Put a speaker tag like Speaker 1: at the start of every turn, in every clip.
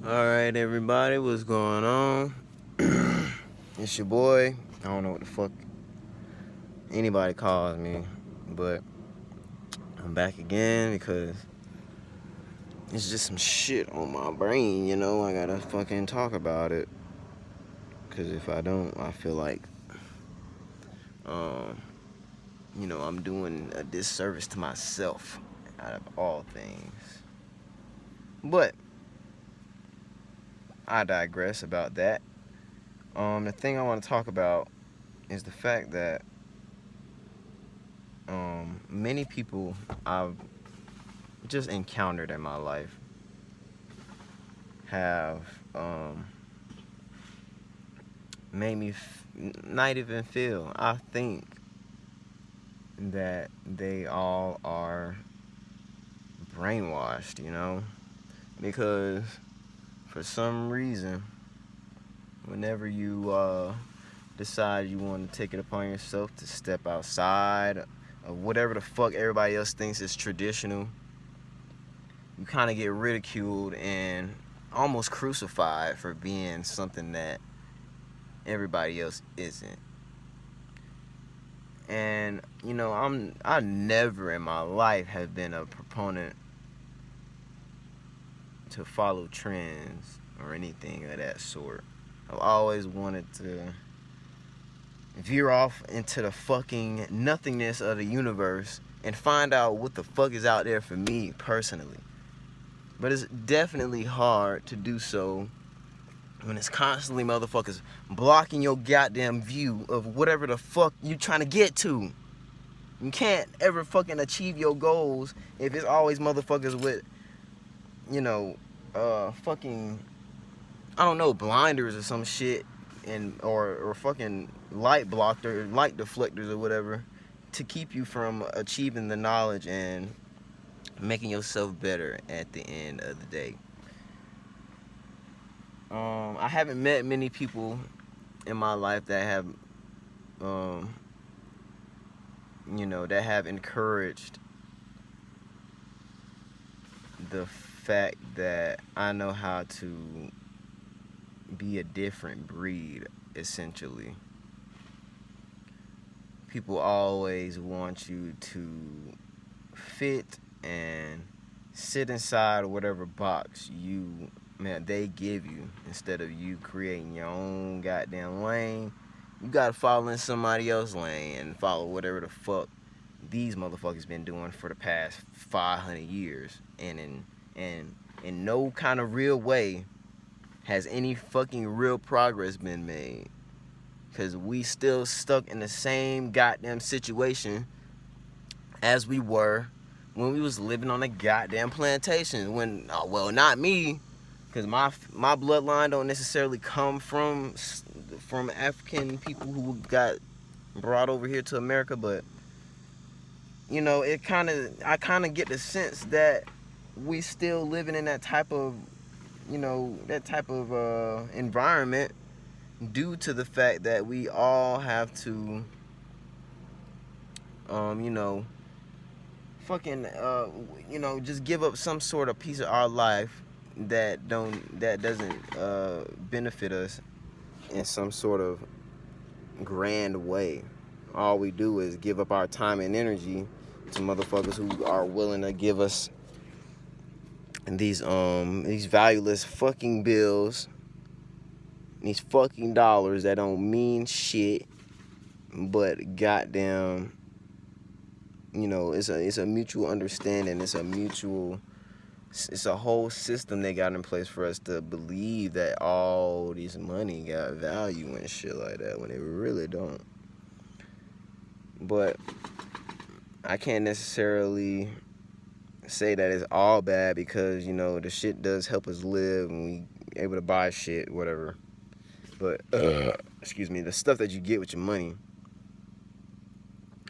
Speaker 1: Alright, everybody, what's going on? It's your boy. I don't know what the fuck anybody calls me, but I'm back again because it's just some shit on my brain, I gotta fucking talk about it. Because if I don't, I feel like, I'm doing a disservice to myself out of all things. But I digress about that. The thing I want to talk about is the fact that many people I've just encountered in my life have made me not even feel. I think that they all are brainwashed, because for some reason, whenever you decide you want to take it upon yourself to step outside of whatever the fuck everybody else thinks is traditional, you kind of get ridiculed and almost crucified for being something that everybody else isn't. And I never in my life have been a proponent to follow trends or anything of that sort. I've always wanted to veer off into the fucking nothingness of the universe and find out what the fuck is out there for me personally. But it's definitely hard to do so when it's constantly motherfuckers blocking your goddamn view of whatever the fuck you trying to get to. You can't ever fucking achieve your goals if it's always motherfuckers with, fucking, I don't know, blinders or some shit, and or fucking light deflectors or whatever to keep you from achieving the knowledge and making yourself better at the end of the day. I haven't met many people in my life that have, that have encouraged the fact that I know how to be a different breed, essentially. People always want you to fit and sit inside whatever box they give you, instead of you creating your own goddamn lane. You gotta follow in somebody else's lane and follow whatever the fuck these motherfuckers been doing for the past 500 years. And in no kind of real way has any fucking real progress been made. Because we still stuck in the same goddamn situation as we were when we was living on a goddamn plantation. Well, not me, because my bloodline don't necessarily come from African people who got brought over here to America, but I kind of get the sense that we still living in that type of environment, due to the fact that we all have to just give up some sort of piece of our life that doesn't benefit us in some sort of grand way. All we do is give up our time and energy to motherfuckers who are willing to give us these valueless fucking bills, these fucking dollars that don't mean shit, but goddamn, it's a mutual understanding. It's a whole system they got in place for us to believe that all this money got value and shit like that, when it really don't. But I can't necessarily say that it's all bad, because the shit does help us live and we able to buy shit, whatever. But the stuff that you get with your money,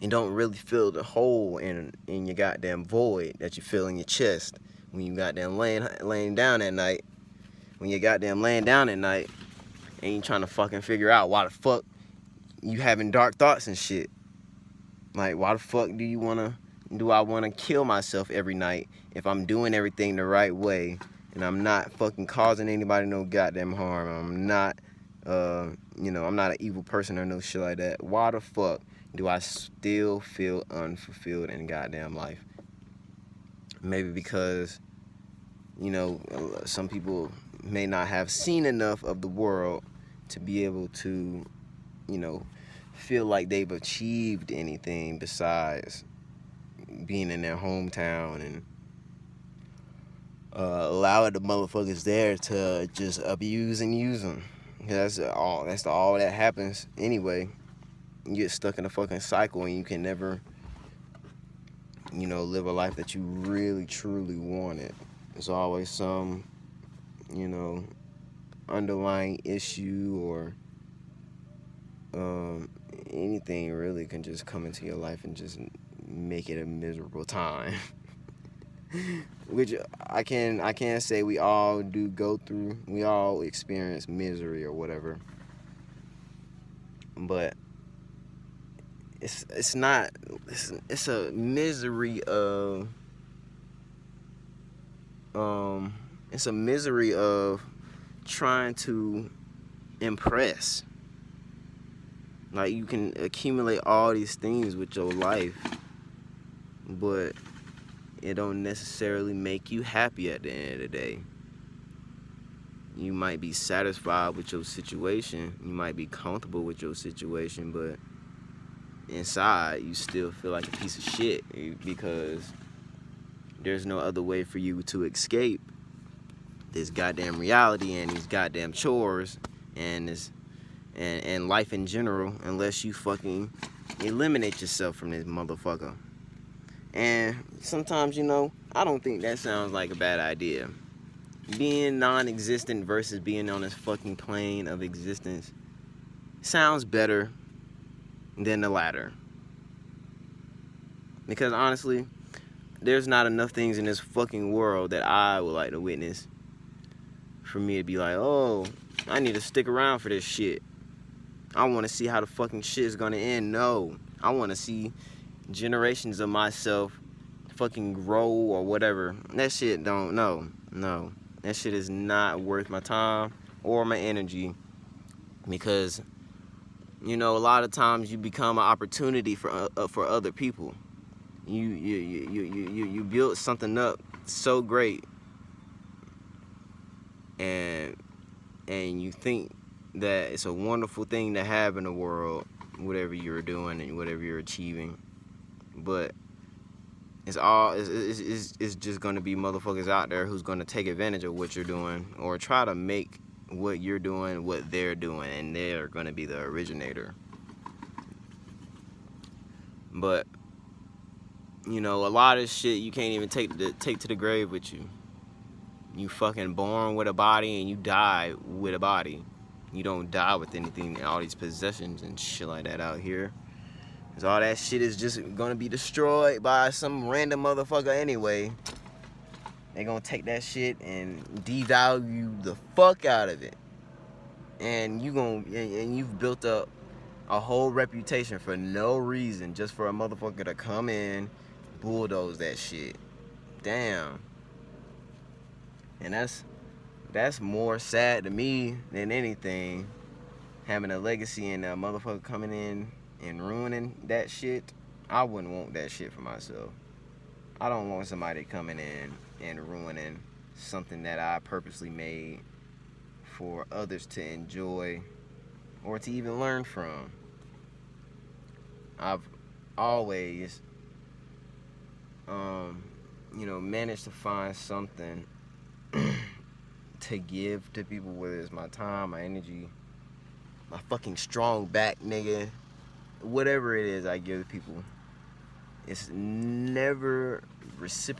Speaker 1: you don't really fill the hole in your goddamn void that you feel in your chest when you goddamn laying down at night. When you goddamn laying down at night and you trying to fucking figure out why the fuck you having dark thoughts and shit. Like, why the fuck do I want to kill myself every night if I'm doing everything the right way and I'm not fucking causing anybody no goddamn harm. I'm not, I'm not an evil person or no shit like that. Why the fuck do I still feel unfulfilled in goddamn life? Maybe because, some people may not have seen enough of the world to be able to, feel like they've achieved anything besides being in their hometown and allowing the motherfuckers there to just abuse and use them. That's all that happens anyway. You get stuck in a fucking cycle and you can never, live a life that you really truly wanted. There's always some, underlying issue or anything really can just come into your life and just make it a miserable time. Which I can't say we all do go through. We all experience misery or whatever. But it's a misery of it's a misery of trying to impress. Like, you can accumulate all these things with your life, but it don't necessarily make you happy at the end of the day. You might be satisfied with your situation. You might be comfortable with your situation, but inside you still feel like a piece of shit because there's no other way for you to escape this goddamn reality and these goddamn chores and life in general unless you fucking eliminate yourself from this motherfucker. And sometimes, I don't think that sounds like a bad idea. Being non-existent versus being on this fucking plane of existence sounds better than the latter. Because honestly, there's not enough things in this fucking world that I would like to witness for me to be like, oh, I need to stick around for this shit. I want to see how the fucking shit is going to end. No. I want to see generations of myself fucking grow or whatever. That shit no. That shit is not worth my time or my energy because, a lot of times you become an opportunity for other people. You build something up so great and you think that it's a wonderful thing to have in the world, whatever you're doing and whatever you're achieving, but it's just gonna be motherfuckers out there who's gonna take advantage of what you're doing or try to make what you're doing what they're doing, and they're gonna be the originator. But a lot of shit you can't even take to the grave with you. You fucking born with a body and you die with a body. You don't die with anything, all these possessions and shit like that out here. Cause all that shit is just gonna be destroyed by some random motherfucker anyway. They gonna take that shit and devalue the fuck out of it. And you've built up a whole reputation for no reason, just for a motherfucker to come in, bulldoze that shit. Damn. And that's more sad to me than anything. Having a legacy and a motherfucker coming in and ruining that shit. I wouldn't want that shit for myself. I don't want somebody coming in and ruining something that I purposely made for others to enjoy or to even learn from. I've always managed to find something to give to people, whether it's my time, my energy, my fucking strong back, nigga, whatever it is I give to people. It's never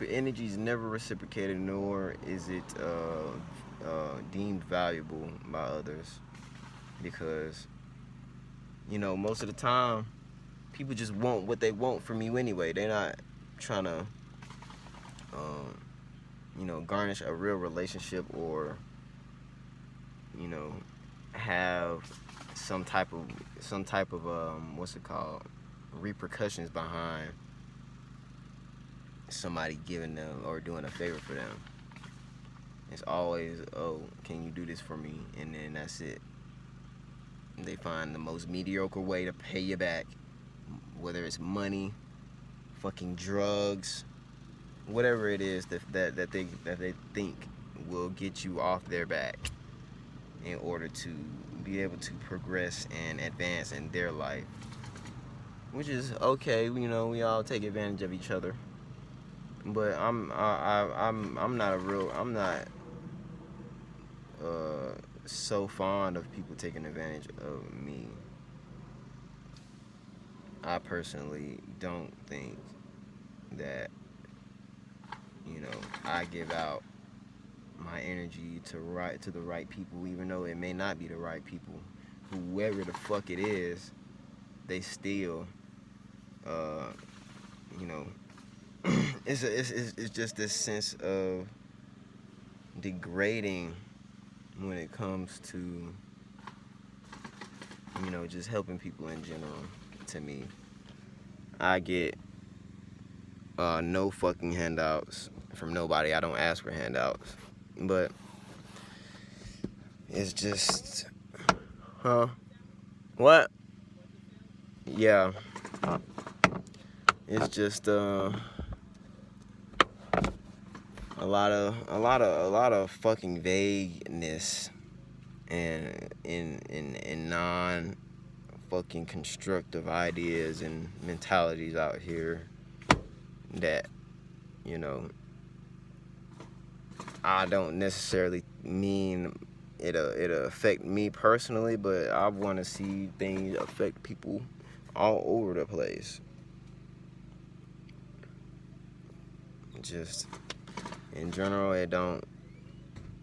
Speaker 1: energy is never reciprocated, nor is it deemed valuable by others, because most of the time people just want what they want from you anyway. They're not trying to garnish a real relationship or have some type of what's it called, repercussions behind somebody giving them or doing a favor for them. It's always, oh, can you do this for me? And then that's it. They find the most mediocre way to pay you back, whether it's money, fucking drugs, whatever it is that they think will get you off their back in order to be able to progress and advance in their life. Which is okay, you know, we all take advantage of each other. But I'm not so fond of people taking advantage of me. I personally don't think that, you know, I give out my energy to the right people, even though it may not be the right people. Whoever the fuck it is, they still, you know, it's just this sense of degrading when it comes to, you know, just helping people in general. To me, I get no fucking handouts from nobody. I don't ask for handouts, but it's just, what? Yeah, it's just a lot of fucking vagueness and in non fucking constructive ideas and mentalities out here that, you know, I don't necessarily mean it'll affect me personally, but I want to see things affect people all over the place. Just in general, it don't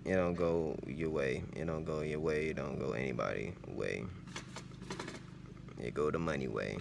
Speaker 1: go your way. It don't go your way. It don't go anybody's way. It go the money way.